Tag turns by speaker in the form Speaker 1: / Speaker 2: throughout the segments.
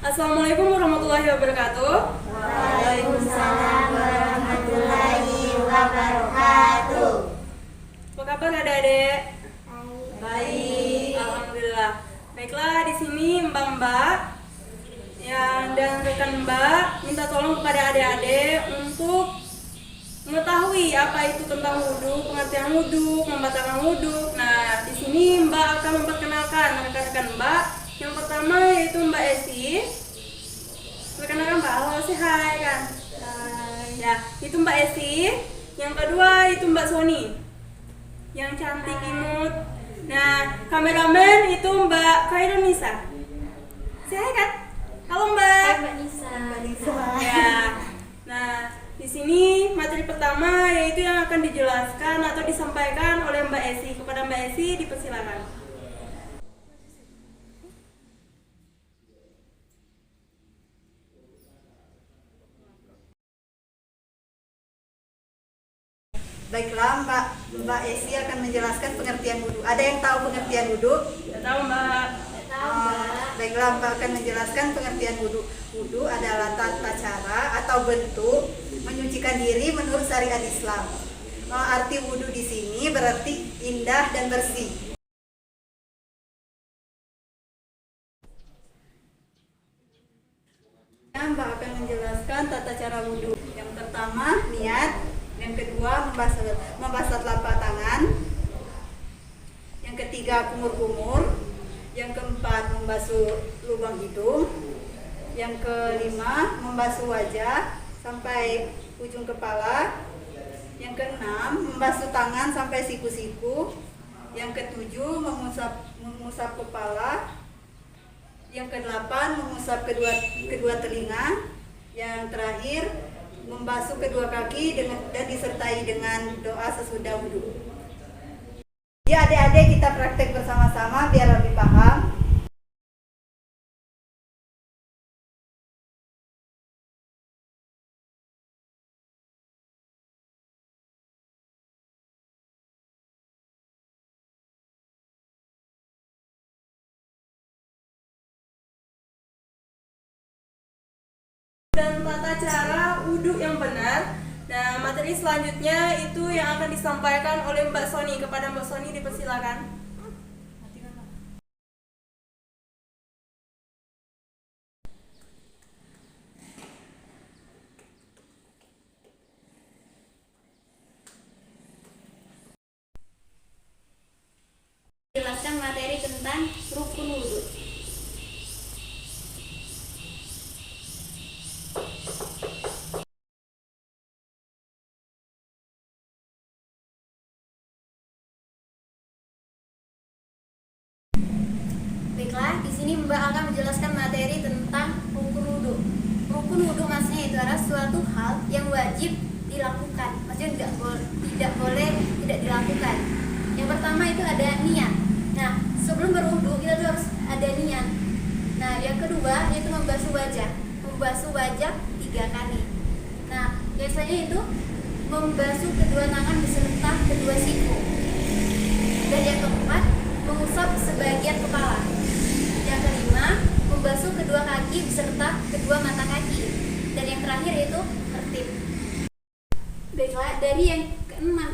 Speaker 1: Assalamualaikum warahmatullahi wabarakatuh.
Speaker 2: Waalaikumsalam warahmatullahi wabarakatuh.
Speaker 1: Apa kabar adik-adik?
Speaker 2: Baik.
Speaker 1: Alhamdulillah. Baiklah, di sini Mbak-mbak dan rekan Mbak minta tolong kepada adik-adik untuk mengetahui apa itu tentang wudhu, pengertian wudhu, membatalkan wudhu. Nah, di sini Mbak akan memperkenalkan rekan-rekan Mbak. Yang pertama yaitu Mbak Esi. Perkenalkan Mbak, halo, say hi kan. Ya, itu Mbak Esi. Yang kedua itu Mbak Sony, yang cantik imut. Nah, kameramen itu Mbak Khairun Nisa. Say hi kan. Halo Mbak.
Speaker 2: Mbak Nisa.
Speaker 1: Ya. Nah, di sini materi pertama yaitu yang akan dijelaskan atau disampaikan oleh Mbak Esi. Kepada Mbak Esi dipersilakan.
Speaker 3: Baiklah, Mbak Esi akan menjelaskan pengertian wudhu. Ada yang tahu pengertian wudhu?
Speaker 1: Tidak tahu Mbak.
Speaker 3: Baiklah, Mbak akan menjelaskan pengertian wudhu. Wudhu adalah tata cara atau bentuk menyucikan diri menurut syariat Islam. Arti wudhu di sini berarti indah dan bersih. Mbak akan menjelaskan tata cara wudhu. Yang pertama, niat. Yang kedua, membasuh telapak tangan. Yang ketiga, kumur-kumur. Yang keempat, membasuh lubang hidung. Yang kelima, membasuh wajah sampai ujung kepala. Yang keenam, membasuh tangan sampai siku-siku. Yang ketujuh, mengusap kepala. Yang kedelapan, mengusap kedua telinga. Yang terakhir, membasuh kedua kaki dan disertai dengan doa sesudah wudhu. Ya, adik-adik, kita praktek bersama-sama biar lebih paham.
Speaker 1: Dan tata cara wudhu yang benar. Nah, materi selanjutnya itu yang akan disampaikan oleh Mbak Sony. Kepada Mbak Sony dipersilakan.
Speaker 2: Jelaskan materi tentang rukun wudhu. Baiklah, di sini Mbak akan menjelaskan materi tentang rukun wudhu. Rukun wudhu maksudnya itu adalah suatu hal yang wajib dilakukan. Maksudnya tidak boleh tidak dilakukan. Yang pertama itu ada niat. Nah, sebelum berwudhu kita tuh harus ada niat. Nah, yang kedua yaitu membasuh wajah. Membasuh wajah 3 kali. Nah, biasanya itu membasuh kedua tangan beserta kedua siku. Dan yang keempat, mengusap sebagian kepala. Yang kelima, membasuh kedua kaki beserta kedua mata kaki. Dan yang terakhir itu tertib. Baiklah, dari yang keenam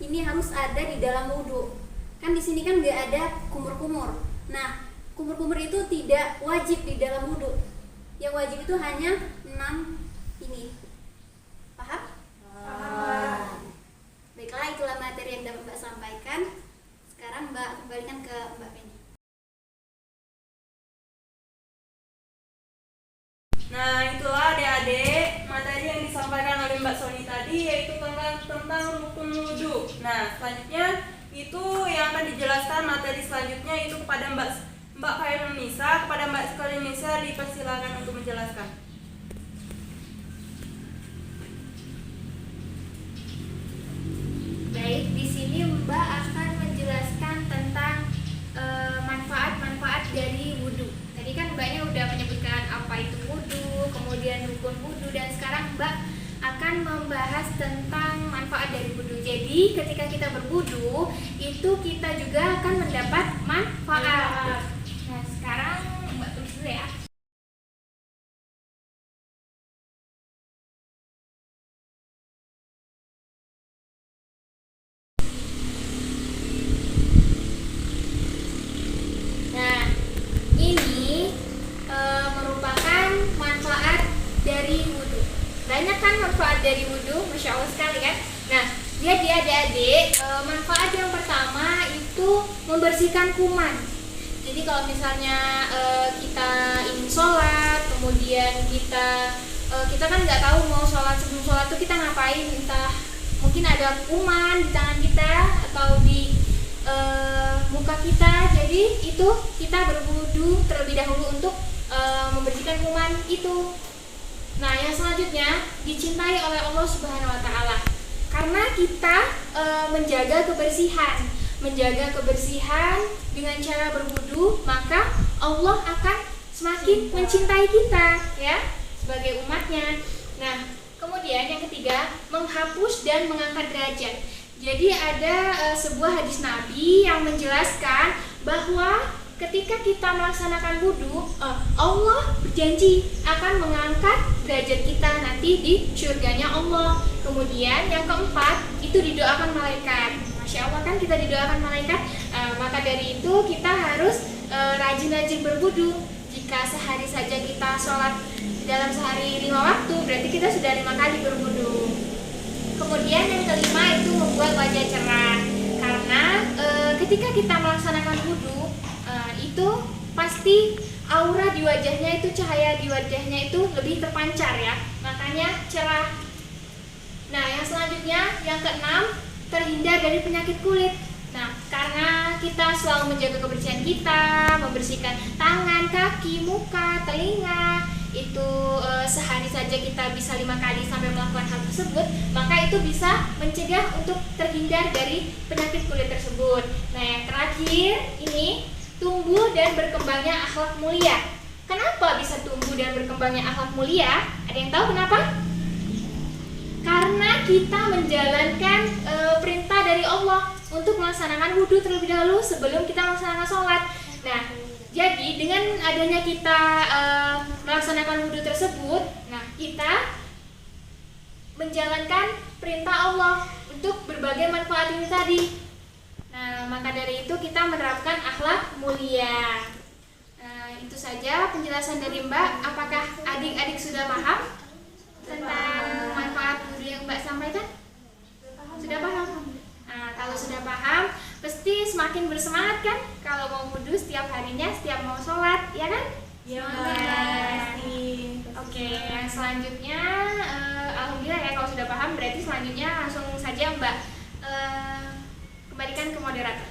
Speaker 2: ini harus ada di dalam wudhu. Kan di sini kan nggak ada kumur-kumur. Nah, kumur-kumur itu tidak wajib di dalam wudhu. Yang wajib itu hanya 6 ini. Paham? Baiklah, itulah materi yang dapat Mbak sampaikan. Sekarang Mbak kembalikan ke Mbak Penny.
Speaker 1: Nah, itulah adik-adik materi yang disampaikan oleh Mbak Sony tadi, yaitu tentang rukun wudhu. Nah, selanjutnya itu yang akan dijelaskan materi selanjutnya itu kepada Mbak Khairun Nisa. Kepada Mbak Khairun Nisa dipersilakan untuk menjelaskan.
Speaker 4: Baik, di sini Mbak akan menjelaskan tentang manfaat-manfaat dari wudhu. Tadi kan Mbaknya udah menyebutkan apa itu wudhu, kemudian rukun wudhu, dan sekarang Mbak akan membahas tentang manfaat dari wudhu. Jadi ketika kita berwudhu itu kita juga akan mendapat manfaat. Nah, sekarang Mbak tulis dulu ya. Jadi adik-adik, manfaat yang pertama itu membersihkan kuman. Jadi kalau misalnya kita ingin sholat, kemudian kita kan nggak tahu mau sholat, sebelum sholat tuh kita ngapain, entah mungkin ada kuman di tangan kita atau di muka kita. Jadi itu kita berwudu terlebih dahulu untuk membersihkan kuman itu. Nah, yang selanjutnya dicintai oleh Allah Subhanahu wa taala. Karena kita menjaga kebersihan dengan cara berwudu, maka Allah akan semakin mencintai kita ya sebagai umatnya. Nah, kemudian yang ketiga, menghapus dan mengangkat derajat. Jadi ada sebuah hadis Nabi yang menjelaskan bahwa ketika kita melaksanakan wudu, Allah berjanji akan mengangkat derajat kita nanti di surganya Allah. Kemudian yang keempat, itu didoakan malaikat. Masya Allah kan kita didoakan malaikat. Maka dari itu kita harus rajin-rajin berwudu. Jika sehari saja kita sholat dalam sehari 5 waktu, berarti kita sudah 5 kali berwudu. Kemudian yang kelima itu membuat wajah cerah. Karena ketika kita melaksanakan wudu, itu pasti aura di wajahnya itu, cahaya di wajahnya itu lebih terpancar ya, makanya cerah. Nah, yang selanjutnya yang keenam, terhindar dari penyakit kulit. Nah, karena kita selalu menjaga kebersihan kita, membersihkan tangan, kaki, muka, telinga, itu sehari saja kita bisa 5 kali sampai melakukan hal tersebut, maka itu bisa mencegah untuk terhindar dari penyakit kulit tersebut. Nah, yang terakhir ini tumbuh dan berkembangnya akhlak mulia. Kenapa bisa tumbuh dan berkembangnya akhlak mulia? Ada yang tahu kenapa? Karena kita menjalankan perintah dari Allah untuk melaksanakan wudhu terlebih dahulu sebelum kita melaksanakan sholat. Nah, jadi dengan adanya kita melaksanakan wudhu tersebut, nah kita menjalankan perintah Allah untuk berbagai manfaat ini tadi. Nah, maka dari itu kita menerapkan akhlak mulia. Itu saja penjelasan dari Mbak. Apakah adik-adik sudah paham tentang manfaat wudhu yang Mbak sampaikan? Sudah paham? Nah, kalau sudah paham, pasti semakin bersemangat kan kalau mau wudhu setiap harinya, setiap mau sholat, ya kan?
Speaker 1: Iya,
Speaker 4: pasti. Oke, yang selanjutnya, alhamdulillah ya kalau sudah paham, berarti selanjutnya langsung saja Mbak kembalikan ke moderator.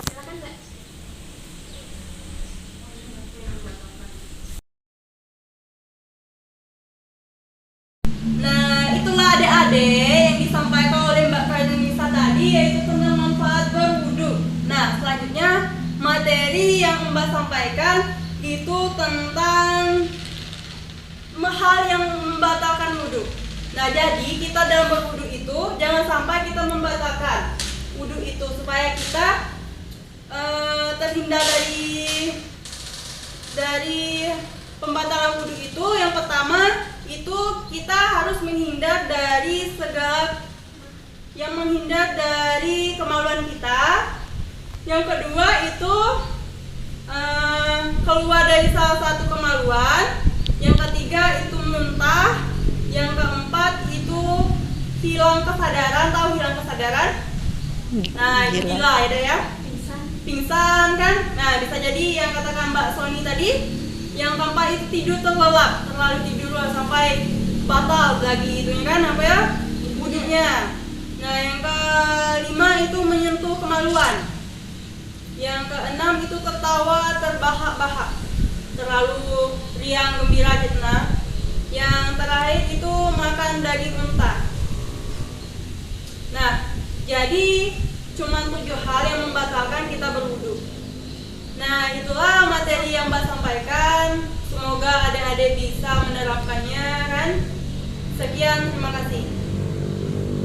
Speaker 4: Silakan Mbak.
Speaker 1: Nah, itulah adik-adik yang disampaikan oleh Mbak Kainunisa tadi, yaitu tentang manfaat berwudu. Nah, selanjutnya materi yang Mbak sampaikan itu tentang hal yang membatalkan wudu. Nah, jadi kita dalam berwudu itu jangan sampai kita membatalkan wudu itu, supaya kita terhindar dari pembatalan wudu itu. Yang pertama itu kita harus menghindar dari segala yang menghindar dari kemaluan kita. Yang kedua itu keluar dari salah satu kemaluan. Yang ketiga itu muntah. Yang keempat itu hilang kesadaran. Tahu hilang kesadaran? Nah, itu gila ya. Pingsan kan? Nah, bisa jadi yang katakan Mbak Sony tadi. Yang keempat itu tidur terlelap, terlalu tidur sampai batal lagi itunya kan, apa ya, wudunya. Nah, yang kelima itu menyentuh kemaluan. Yang keenam itu tertawa terbahak-bahak, terlalu riang gembira gitu. Nah, yang terakhir itu makan daging mentah. Nah, jadi cuma 7 hal yang membatalkan kita berwudu. Nah, itulah materi yang Mbak sampaikan. Semoga adik-adik bisa menerapkannya kan. Sekian, terima kasih.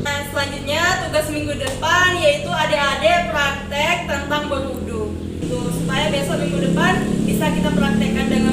Speaker 1: Nah, selanjutnya tugas minggu depan yaitu adik-adik praktek tentang berwudu. Supaya besok minggu depan bisa kita praktekkan dengan